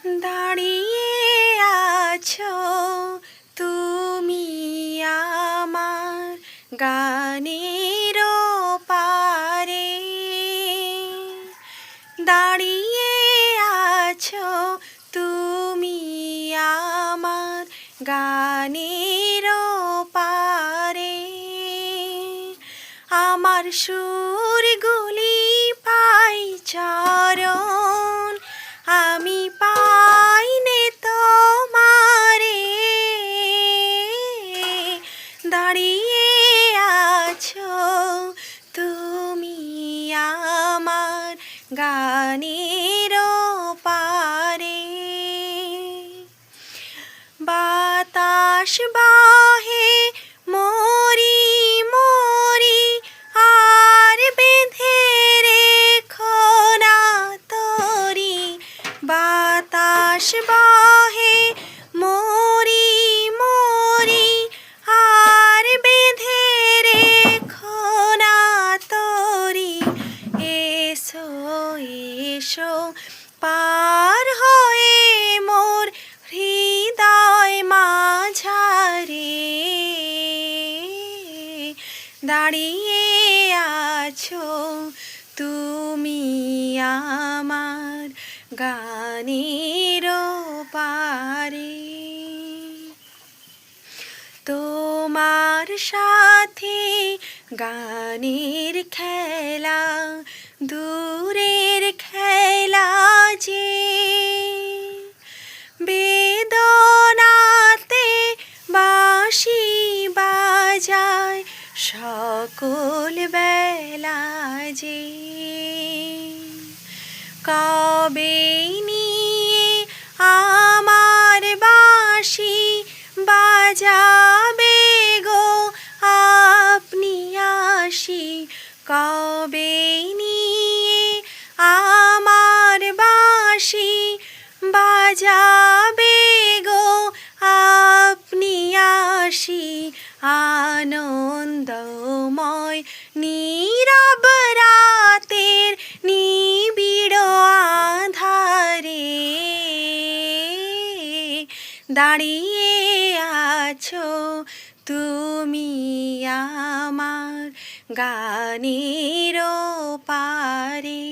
দাঁড়িয়ে আছো তুমি আমার গানের পারে, দাঁড়িয়ে আছো তুমি আমার গানের পারে। আমার সুরগুলি পাই চরণ, আমি পাইনে তোমারে। দাঁড়িয়ে আছো তুমি আমার গানের পারে। বাতাস বাহে মরি মরি, আর বেঁধে রেখো না তরি। বাতাস বাহে মরি মরি, আর বেঁধে রেখো না তরি। এসো এসো পার হয়ে মোর হৃদয় মাঝারে। দাঁড়িয়ে আছো তুমি আমার গানের পারে। তোমার সাথে গানের খেলা দূরের খেলা যে, বেদনাতে বাঁশি বাজায় সকল বেলা যে। কবে নিয়ে আমার বাঁশি বাজাবে গো আপনি আসি। কবে নিয়ে আমার বাঁশি বাজাবে গো আপনি আসি। আনন্দময় নীরব রাতের নিবিড় আধারে, দাঁড়িয়ে আছো তুমি আমার গানের পারে।